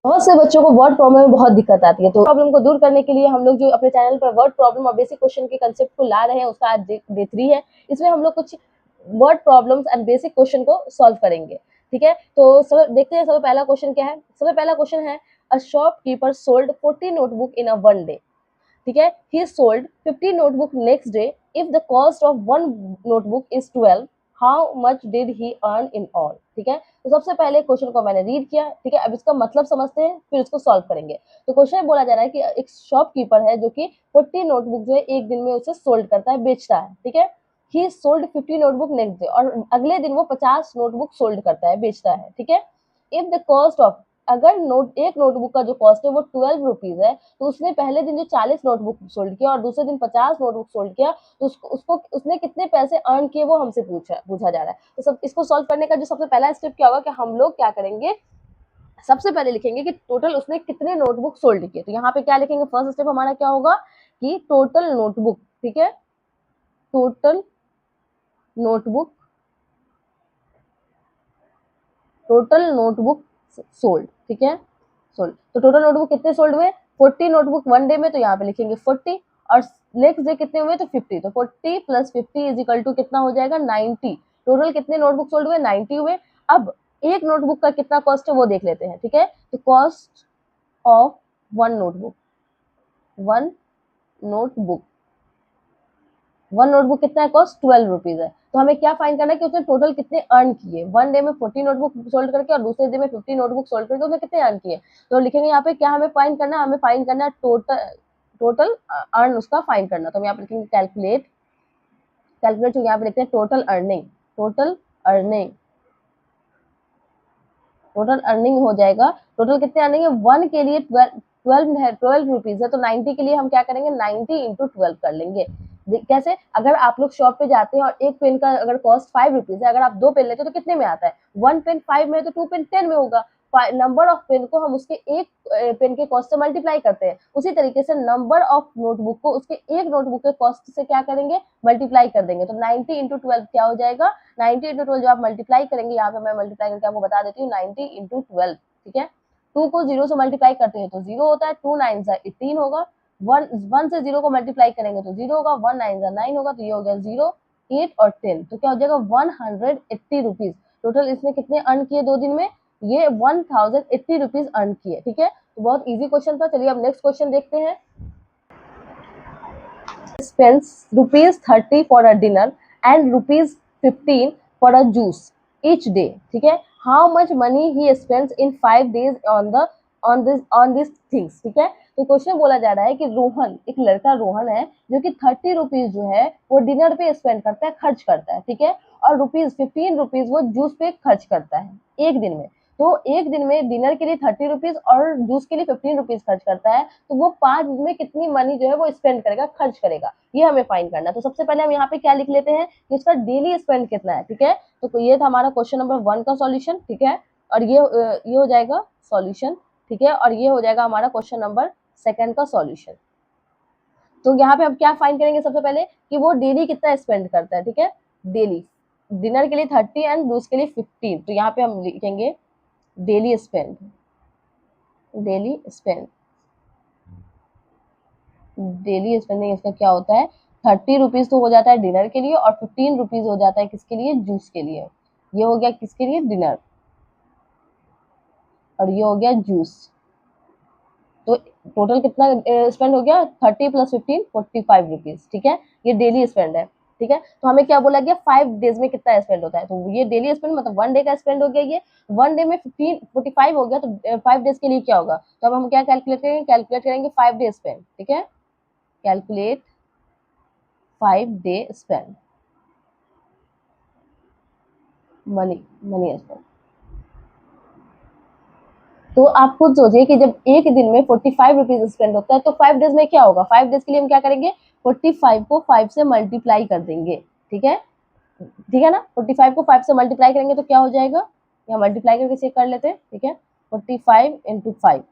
बहुत से बच्चों को वर्ड प्रॉब्लम में बहुत दिक्कत आती है, तो प्रॉब्लम को दूर करने के लिए हम लोग जो अपने चैनल पर वर्ड प्रॉब्लम और बेसिक क्वेश्चन के कंसेप्ट को ला रहे हैं, उसका आज डे 3 है। इसमें हम लोग कुछ word problems and basic question को सॉल्व करेंगे। ठीक है, तो सब देखते हैं। सबसे पहला क्वेश्चन क्या है? सबसे पहला क्वेश्चन है, a shopkeeper sold 40 notebook in a one day. ठीक है, he sold 50 notebook next day. If the cost of one notebook is 12, how much did he earn in all? ठीक है, तो सबसे पहले क्वेश्चन को मैंने रीड किया। ठीक है, अब इसका मतलब समझते हैं, फिर इसको सॉल्व करेंगे। तो क्वेश्चन में बोला जा रहा है कि एक शॉपकीपर है जो कि 40 नोटबुक जो है एक दिन में उसे सोल्ड करता है, बेचता है। ठीक है, ही सोल्ड 50 नोटबुक नेक्स्ट डे, और अगले दिन वो 50 नोटबुक सोल्ड करता है, बेचता है। ठीक है, इफ द कॉस्ट ऑफ, अगर एक नोटबुक का जो कॉस्ट है वो 12 रुपीज है, तो उसने पहले दिन जो 40 नोटबुक सोल्ड किया और दूसरे दिन 50 नोटबुक सोल्ड किया, तो उसको उसने कितने पैसे अर्न किए वो हमसे पूछा जा रहा है। तो सब इसको सॉल्व करने का जो सबसे पहला स्टेप क्या होगा कि हम लोग क्या करेंगे, सबसे पहले लिखेंगे कि टोटल उसने कितने नोटबुक सोल्ड किए। तो यहाँ पे क्या लिखेंगे, फर्स्ट स्टेप हमारा क्या होगा कि टोटल नोटबुक। ठीक है, total notebook, total notebook sold. ठीक है, सोल्ड, तो टोटल नोटबुक कितने सोल्ड हुए? 40 नोटबुक वन डे में, तो यहाँ पे लिखेंगे 40, और नेक्स्ट डे कितने हुए? तो 50। तो 40 प्लस 50 इज इक्वल टू कितना हो जाएगा? 90। टोटल कितने नोटबुक सोल्ड हुए? 90 हुए। अब एक नोटबुक का कितना कॉस्ट है वो देख लेते हैं। ठीक है, तो cost of one notebook, one notebook, one notebook कितना है? कॉस्ट 12 रुपीज है। तो हमें क्या फाइंड करना है कि उसने टोटल कितने अर्न किए, वन डे में 40 नोटबुक सोल्ड करके और दूसरे डे में 50 नोटबुक सोल्ड करके उसने कितने अर्न किए। तो लिखेंगे यहाँ पे क्या हमें फाइंड करना है, हमें फाइंड करना है टोटल, टोटल अर्न उसका फाइंड करना। तो हम यहाँ पे लिखेंगे कैलकुलेट, कैलकुलेट, यहाँ पे लिखते हैं total earning, total earning, total earning हो जाएगा। टोटल कितने अर्निंग है? वन के लिए 12 है, 12 रुपीज है, तो 90 के लिए हम क्या करेंगे? 90 इंटू 12 कर लेंगे। कैसे? अगर आप लोग शॉप पे जाते हैं और एक पेन का अगर कॉस्ट 5 रुपीज है, अगर आप दो पेन लेते हो तो कितने में आता है? वन पेन 5 में है तो टू पेन 10 में होगा। नंबर ऑफ पेन को हम उसके एक पेन के कॉस्ट से मल्टीप्लाई करते हैं, उसी तरीके से नंबर ऑफ नोटबुक को उसके एक नोटबुक के कॉस्ट से क्या करेंगे? मल्टीप्लाई कर देंगे। तो 90 इंटू 12 क्या हो जाएगा? 90 इंटू 12 जो आप मल्टीप्लाई करेंगे, यहाँ पे मैं मल्टीप्लाई करके आपको बता देती हूँ, 90 इंटू 12। ठीक है, टू को जीरो से मल्टीप्लाई करते हैं तो जीरो होता है, टू नाइन जा 18 होगा, वन से जीरो को मल्टीप्लाई करेंगे तो जीरो होगा, वन नाइन जा 9 होगा, तो ये हो गया 0, 8 और 10, तो क्या हो जाएगा? 180 रुपीज। टोटल इसने कितने अर्न किए दो दिन में? ये 1080 रुपीज अर्न किए। ठीक है, तो बहुत इजी क्वेश्चन था। चलिए अब नेक्स्ट क्वेश्चन देखते हैं। spends rupees 30 for a dinner and rupees 15 for a juice each day. ठीक है, how much money he spends in 5 days on this things. ठीक है, तो क्वेश्चन बोला जा रहा है कि रोहन, एक लड़का रोहन है जो कि 30 रुपीज जो है वो डिनर पे स्पेंड करता है, खर्च करता है। ठीक है, और रुपीज 15 रुपीज वो जूस पे खर्च करता है एक दिन में। तो एक दिन में डिनर के लिए 30 रुपीज और जूस के लिए 15 रुपीज खर्च करता है, तो वो 5 दिन में कितनी मनी जो है वो स्पेंड करेगा, खर्च करेगा, ये हमें फाइंड करना है। तो सबसे पहले हम यहाँ पे क्या लिख लेते हैं कि उसका डेली स्पेंड कितना है। ठीक है, तो ये था हमारा क्वेश्चन नंबर 1 का सॉल्यूशन। ठीक है, और ये हो जाएगा सॉल्यूशन। ठीक है, और ये हो जाएगा हमारा क्वेश्चन नंबर 2 का सॉल्यूशन। तो यहाँ पे हम क्या फाइंड करेंगे सबसे पहले कि वो डेली कितना स्पेंड करता है। ठीक है, डेली, डिनर के लिए 30 एंड जूस के लिए 15, तो यहाँ पे हम लिखेंगे daily spend, daily spend, daily spending इसका क्या होता है? 30 रुपीज तो हो जाता है डिनर के लिए और 15 रुपीज हो जाता है किसके लिए? जूस के लिए। ये हो गया किसके लिए? डिनर, और ये हो गया जूस। तो टोटल कितना स्पेंड हो गया? 30 प्लस 15 45 रुपीज। ठीक है, ये डेली स्पेंड है। ठीक है, तो हमें क्या बोला गया? 5 डेज में कितना स्पेंड होता है, तो ये डेली स्पेंड मतलब वन डे का स्पेंड हो गया। ये वन डे में 15 45 हो गया, तो 5 डेज के लिए क्या होगा? तो अब हम क्या कैलकुलेट करेंगे? कैलकुलेट करेंगे 5 डे स्पेंड। ठीक है, calculate 5 day spend, money spend. तो आप खुद सोचिए कि जब एक दिन में 45 रुपीज स्पेंड होता है तो 5 डेज में क्या होगा? 5 डेज के लिए हम क्या करेंगे? 45 को 5 से मल्टीप्लाई कर देंगे। ठीक है, ठीक है ना, 45 को 5 से मल्टीप्लाई करेंगे तो क्या हो जाएगा? यहाँ मल्टीप्लाई करके चेक कर लेते हैं। ठीक है, 45 इंटू 5,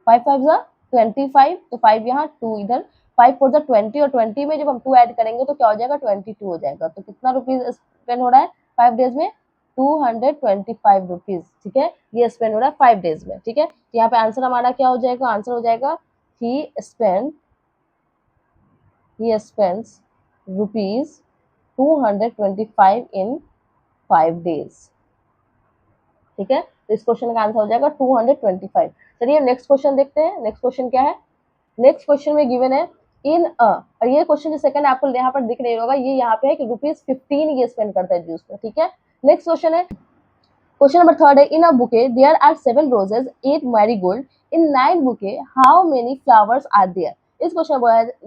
5 5 जा 25, तो 5 यहाँ, 2 इधर, 5 4 जा 20, और 20 में जब हम 2 ऐड करेंगे तो क्या हो जाएगा? 22 हो जाएगा। तो कितना रुपीज स्पेंड हो रहा है 5 डेज में? 225 रुपीज, ठीक है, ये स्पेंड हो रहा है 5 डेज में, ठीक है। तो यहाँ पे आंसर हमारा क्या हो जाएगा, आंसर हो जाएगा he spends rupees 225 in 5 days, ठीक है। तो इस क्वेश्चन का आंसर हो जाएगा 225। चलिए नेक्स्ट क्वेश्चन देखते हैं। नेक्स्ट क्वेश्चन क्या है, नेक्स्ट क्वेश्चन में गिवन है इन और ये क्वेश्चन जो सेकंड आपको यहाँ पर दिख नहीं होगा, ये यहाँ पे है कि ₹15 ये स्पेंड करता है जूस में, ठीक है। नेक्स्ट क्वेश्चन है, क्वेश्चन नंबर थर्ड है, in a bouquet there are 7 roses, 8 marigold, in 9 bouquet how many flowers are there. इस क्वेश्चन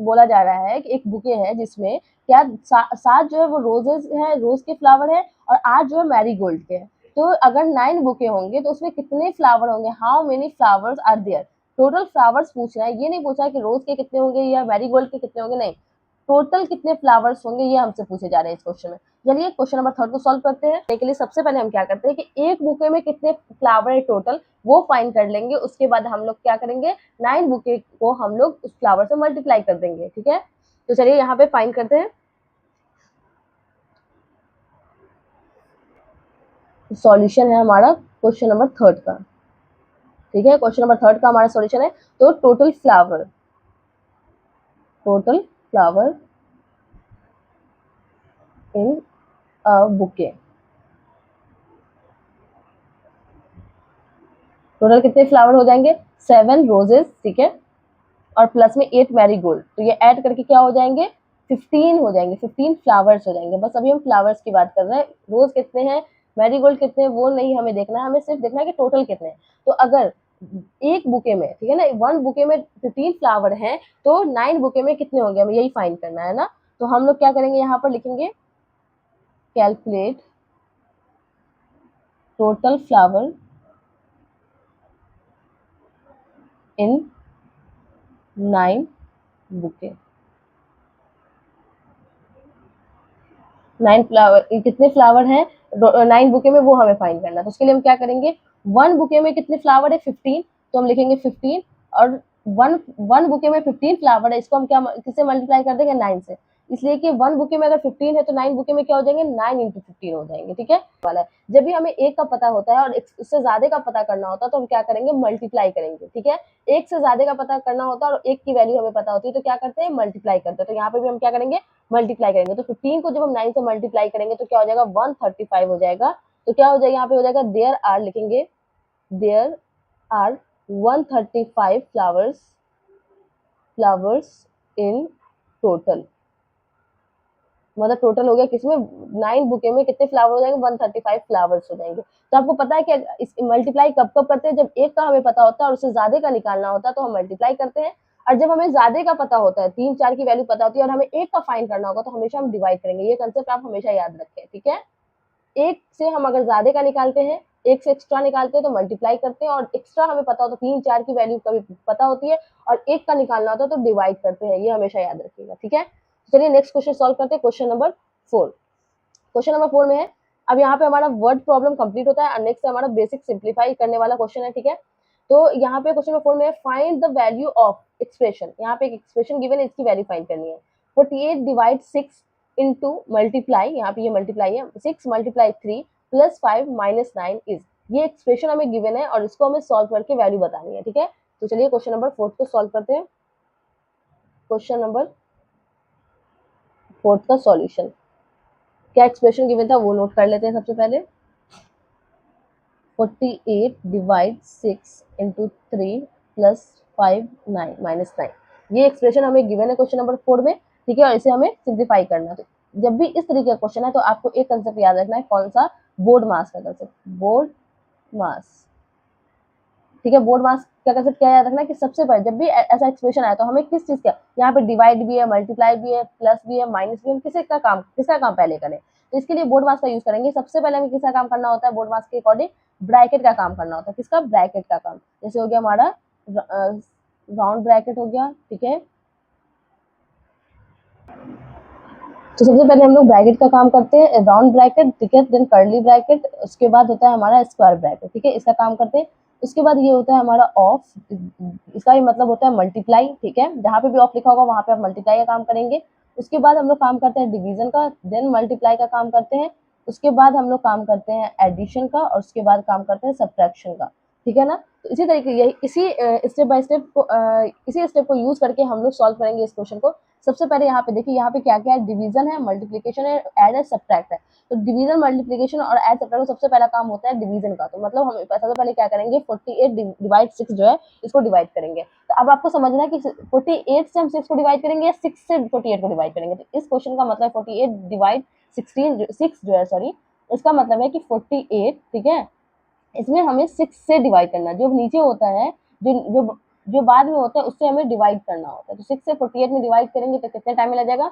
बोला जा रहा है कि एक बुके है जिसमें क्या 7 जो है वो रोजेस है, रोज के फ्लावर है, और 8 जो है मैरीगोल्ड के हैं। तो अगर 9 बुके होंगे तो उसमें कितने फ्लावर होंगे, how many flowers are there. Total flowers पूछ रहा है, ये नहीं पूछा कि रोज के कितने होंगे या मैरीगोल्ड के कितने होंगे, नहीं, टोटल कितने फ्लावर्स होंगे ये हमसे पूछे जा रहे हैं इस क्वेश्चन में। चलिए क्वेश्चन नंबर थर्ड को सॉल्व करते हैं। इसके लिए सबसे पहले हम क्या करते हैं कि एक बुके में कितने फ्लावर है टोटल वो फाइंड कर लेंगे, उसके बाद हम लोग क्या करेंगे, 9 बुके को हम लोग उस फ्लावर से मल्टीप्लाई कर देंगे, ठीक है। तो चलिए यहाँ पे फाइंड करते हैं। सॉल्यूशन है हमारा क्वेश्चन नंबर थर्ड का, ठीक है। क्वेश्चन नंबर थर्ड का हमारा सॉल्यूशन है, तो total flower in a bouquet, total कितने फ्लावर हो जाएंगे, 7 रोजेस, ठीक है, और प्लस में 8 मैरीगोल्ड, तो ये ऐड करके क्या हो जाएंगे, 15 हो जाएंगे, 15 फ्लावर्स हो जाएंगे। बस अभी हम फ्लावर्स की बात कर रहे हैं, रोज कितने हैं, मैरीगोल्ड कितने हैं वो नहीं हमें देखना है, हमें सिर्फ देखना है कि टोटल कितने हैं। तो अगर एक बुके में, ठीक है ना, 1 बुके में 15 फ्लावर हैं, तो 9 बुके में कितने होंगे, हमें यही फाइंड करना है ना। तो हम लोग क्या करेंगे, यहाँ पर लिखेंगे calculate total flower in 9 bouquet. 9 flower, कितने फ्लावर हैं 9 बुके में वो हमें फाइंड करना है। तो उसके लिए हम क्या करेंगे, 1 बुके में कितने फ्लावर है 15, तो हम लिखेंगे 15, और वन बुके में 15 फ्लावर है, इसको हम क्या किससे मल्टीप्लाई कर देंगे, 9 से। इसलिए कि 1 बुके में अगर 15 है तो 9 बुके में क्या हो जाएंगे, 9 इंटू 15 हो जाएंगे, ठीक है वाला है। जब भी हमें एक का पता होता है और उससे ज्यादा का पता करना होता है तो हम क्या करेंगे, मल्टीप्लाई करेंगे, ठीक है। एक से ज्यादा का पता करना होता है और एक की वैल्यू हमें पता होती है तो क्या करते हैं, मल्टीप्लाई करते हैं। तो यहाँ पे भी हम क्या करेंगे, मल्टीप्लाई करेंगे। तो 15 को जब हम 9 से मल्टीप्लाई करेंगे तो क्या हो जाएगा, 135 हो जाएगा। तो क्या हो जाएगा, यहाँ पे हो जाएगा देयर आर, लिखेंगे there are 135 flowers in total, मतलब टोटल हो गया किसमें, 9 बुके में कितने फ्लावर हो जाएंगे, 135 फ्लावर्स हो जाएंगे। तो आपको पता है कि इस मल्टीप्लाई कब कब करते हैं, जब एक का हमें पता होता है और उससे ज्यादा का निकालना होता है तो हम मल्टीप्लाई करते हैं, और जब हमें ज्यादा का पता होता है, 3 4 की वैल्यू पता होती है और हमें एक का फाइंड करना होगा तो हमेशा हम डिवाइड करेंगे। ये कंसेप्ट आप हमेशा याद रखें, ठीक है। एक से हम अगर ज्यादा का निकालते हैं, एक से एक्स्ट्रा निकालते हैं तो मल्टीप्लाई करते हैं, और एक्स्ट्रा हमें पता होता है 3 4 की वैल्यू कभी पता होती है और एक का निकालना होता है तो डिवाइड करते हैं, ये हमेशा याद रखिएगा, ठीक है। चलिए नेक्स्ट क्वेश्चन सॉल्व करते हैं, क्वेश्चन नंबर 4। क्वेश्चन नंबर 4 में है, अब यहाँ पे हमारा वर्ड प्रॉब्लम कंप्लीट होता है और नेक्स्ट हमारा बेसिक सिंप्लीफाई करने वाला क्वेश्चन है, ठीक है। तो यहाँ पे क्वेश्चन नंबर 4 में है, find the value of expression. यहाँ पे एक एक्सप्रेशन गिवन है, इसकी वैल्यू फाइंड करनी है। 48 डिवाइड 6 इंटू मल्टीप्लाई, यहाँ पे ये मल्टीप्लाई है, 6 मल्टीप्लाई 3 प्लस 5 माइनस 9 इज, ये एक्सप्रेशन हमें गिवन है और इसको हमें सॉल्व करके वैल्यू बतानी है, ठीक है। तो चलिए क्वेश्चन नंबर 4 को सॉल्व करते हैं। क्वेश्चन नंबर 4 का सॉल्यूशन, क्या एक्सप्रेशन गिवन था वो नोट कर लेते हैं सबसे पहले। 48 डिवाइड 6 इंटू 3 प्लस 5 9 माइनस 9, ये एक्सप्रेशन हमें गिवन है क्वेश्चन नंबर 4 में, ठीक है, और इसे हमें सिंप्लीफाई करना है। तो जब भी इस तरीके का क्वेश्चन है तो आपको एक कंसेप्ट याद रखना है, कौन सा, बोर्ड मास का कंसेप्ट, बोर्ड मास, ठीक है। बोर्ड मास का कंसेप्ट क्या याद रखना है कि सबसे पहले जब भी ऐसा एक्सप्रेशन आया तो हमें किस चीज का, यहाँ पे डिवाइड भी है, मल्टीप्लाई भी है, प्लस भी है, माइनस भी है, हम किसका काम पहले करें, तो इसके लिए बोर्ड मास का यूज करेंगे। सबसे पहले हमें किसका काम करना होता है, बोर्ड मास के अकॉर्डिंग ब्रैकेट का काम करना होता है। किसका, ब्रैकेट का काम, जैसे हो गया हमारा राउंड ब्रैकेट हो गया, ठीक है। तो सबसे पहले हम लोग ब्रैकेट का काम करते हैं, राउंड ब्रैकेट, ठीक है, देन कर्ली ब्रैकेट, उसके बाद होता है हमारा स्क्वायर ब्रैकेट, ठीक है, इसका काम करते हैं। उसके बाद ये होता है हमारा ऑफ, इसका भी मतलब होता है मल्टीप्लाई, ठीक है, जहाँ पे भी ऑफ लिखा होगा वहाँ पे आप मल्टीप्लाई का काम करेंगे। उसके बाद हम लोग काम करते हैं डिवीजन का, देन मल्टीप्लाई का काम करते हैं, उसके बाद हम लोग काम करते हैं एडिशन का और उसके बाद काम करते हैं सब्ट्रैक्शन का, ठीक है ना। तो इसी तरीके यही इसी स्टेप बाय स्टेप को इसी स्टेप को यूज करके हम लोग सॉल्व करेंगे इस क्वेश्चन को। सबसे पहले यहाँ पे देखिए, यहाँ पे क्या क्या है, डिवीजन है, मल्टीप्लिकेशन है, ऐड है, सब्ट्रैक्ट है। तो डिवीजन, मल्टीप्लिकेशन और ऐड सब्ट्रैक्ट सबसे पहला काम होता है डिवीजन का। तो मतलब हम सबसे पहले क्या करेंगे, 48 डिवाइड 6 जो है इसको डिवाइड करेंगे। तो अब आपको समझना है कि 48 से हम 6 को डिवाइड करेंगे या 6 से 48 को डिवाइड करेंगे। तो इस क्वेश्चन का मतलब 48 डिवाइड 6 जो है, सॉरी, इसका मतलब है कि 48, ठीक है, इसमें हमें 6 से डिवाइड करना है। जो नीचे होता है, जो जो जो बाद में होता है उससे हमें डिवाइड करना होता है। तो 6 से 48 में डिवाइड करेंगे तो कितने टाइम में लग जाएगा,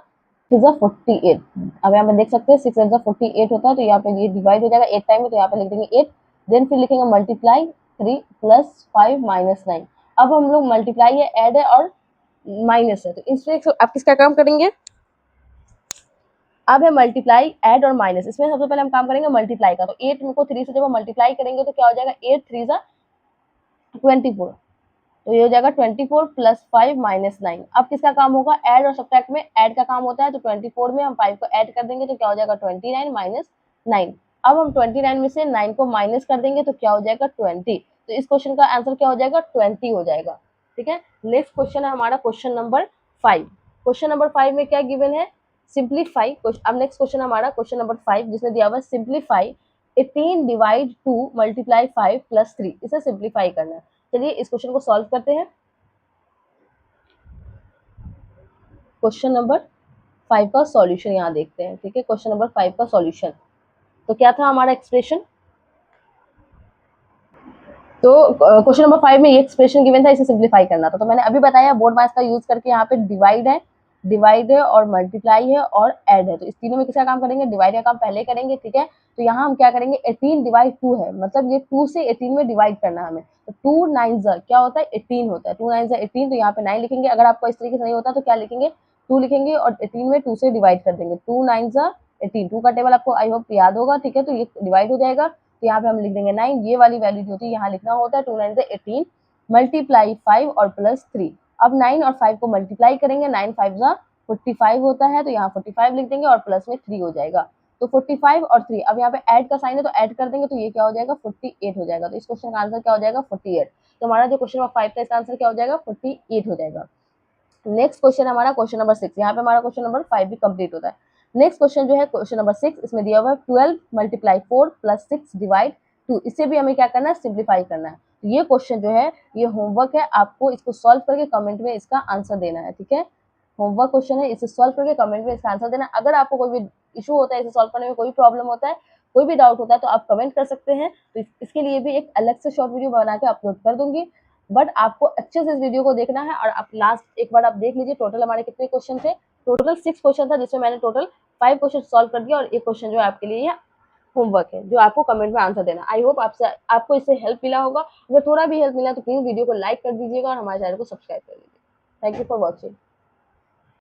48। अब यहाँ पे देख सकते हैं 6 48 होता है, तो यहाँ पे ये डिवाइड हो जाएगा 8 टाइम में, तो यहाँ पे लिख देंगे 8। देन फिर लिखेंगे मल्टीप्लाई 3 प्लस 5 माइनस 9। अब हम लोग मल्टीप्लाई है, ऐड है और माइनस है, तो इसमें आप किसका काम करेंगे, अब है मल्टीप्लाई, ऐड और माइनस। इसमें सबसे पहले हम काम करेंगे मल्टीप्लाई का। तो 8 को 3 से जब हम मल्टीप्लाई करेंगे तो क्या हो जाएगा, 8 3 जा 24, तो ये हो जाएगा 24 प्लस 5 माइनस 9। अब किसका काम होगा, ऐड और सब्ट्रैक्ट में ऐड का काम होता है। तो 24 में हम 5 को ऐड कर देंगे तो क्या हो जाएगा 29 माइनस 9। अब हम 29 में से 9 को माइनस कर देंगे तो क्या हो जाएगा 20। तो इस क्वेश्चन का आंसर क्या हो जाएगा, 20 हो जाएगा, ठीक है। नेक्स्ट क्वेश्चन है हमारा क्वेश्चन नंबर 5। क्वेश्चन नंबर 5 में क्या गिवन है, सिंप्लीफाई। अब नेक्स्ट क्वेश्चन हमारा क्वेश्चन नंबर 5 जिसमें दिया हुआ है सिंप्लीफाई 18 डिवाइड 2 मल्टीप्लाई 5 प्लस 3। इसे सिंप्लीफाई करना है। चलिए इस क्वेश्चन को सॉल्व करते हैं। क्वेश्चन नंबर 5 का सॉल्यूशन यहाँ देखते हैं, ठीक है। क्वेश्चन नंबर 5 का सॉल्यूशन, तो क्या था हमारा एक्सप्रेशन, तो क्वेश्चन नंबर 5 में ये एक्सप्रेशन गिवन था, इसे सिंप्लीफाई करना था। तो मैंने अभी बताया बोर्ड मास का यूज करके, यहाँ पे डिवाइड है और मल्टीप्लाई है और ऐड है। तो इस तीनों में किसका काम करेंगे, डिवाइड का काम पहले करेंगे, ठीक है। तो यहाँ हम क्या करेंगे, 18 डिवाइड 2 है, मतलब ये 2 से 18 में डिवाइड करना है हमें। तो 2 9 क्या होता है, 18 होता है। 2 9 18, तो यहाँ पे 9 लिखेंगे। अगर आपको इस तरीके से नहीं होता तो क्या लिखेंगे, 2 लिखेंगे और 18 में 2 से डिवाइड कर देंगे। 2 9 18, 2 का टेबल आपको आई होप याद होगा, ठीक है। तो ये डिवाइड हो जाएगा, तो यहाँ पे हम लिख देंगे 9। ये वाली वैल्यू जो होती है यहाँ लिखना होता है, 2 9 18 मल्टीप्लाई 5 और प्लस 3। अब 9 और 5 को मल्टीप्लाई करेंगे, 9 5 45 होता है, तो यहाँ 45 लिख देंगे और प्लस में 3 हो जाएगा। तो 45 और 3, अब यहाँ पे ऐड का साइन है तो ऐड कर देंगे, तो ये क्या हो जाएगा 48 हो जाएगा। तो इस क्वेश्चन का आंसर क्या हो जाएगा 48। तो हमारा जो क्वेश्चन नंबर 5 था इसका आंसर क्या हो जाएगा 48 हो जाएगा। नेक्स्ट क्वेश्चन हमारा क्वेश्चन नंबर 6। यहाँ पे हमारा क्वेश्चन नंबर 5 भी कंप्लीट होता है। नेक्स्ट क्वेश्चन जो है क्वेश्चन नंबर 6, इसमें दिया हुआ है 12 मल्टीप्लाई 4 प्लस 6 डिवाइड 2। इससे भी हमें क्या करना है, सिंप्लीफाई करना है। तो ये क्वेश्चन जो है ये होमवर्क है, आपको इसको सॉल्व करके कमेंट में इसका आंसर देना है, ठीक है। होमवर्क क्वेश्चन है, इसे सॉल्व करके कमेंट में इसका आंसर देना। अगर आपको कोई भी इशू होता है, इसे सॉल्व करने में कोई प्रॉब्लम होता है, कोई भी डाउट होता है, तो आप कमेंट कर सकते हैं। तो इसके लिए भी एक अलग से शॉर्ट वीडियो बना के अपलोड कर दूंगी। बट आपको अच्छे से इस वीडियो को देखना है और आप लास्ट एक बार आप देख लीजिए टोटल हमारे कितने क्वेश्चन थे। टोटल 6 क्वेश्चन था, जिसमें मैंने टोटल 5 क्वेश्चन सॉल्व कर दिया और एक क्वेश्चन जो है आपके लिए होमवर्क है, जो आपको कमेंट में आंसर देना। आई होप आपको इससे हेल्प मिला होगा। अगर थोड़ा भी हेल्प मिला तो प्लीज वीडियो को लाइक कर दीजिएगा और हमारे चैनल को सब्सक्राइब कर लीजिए। Thank you for watching.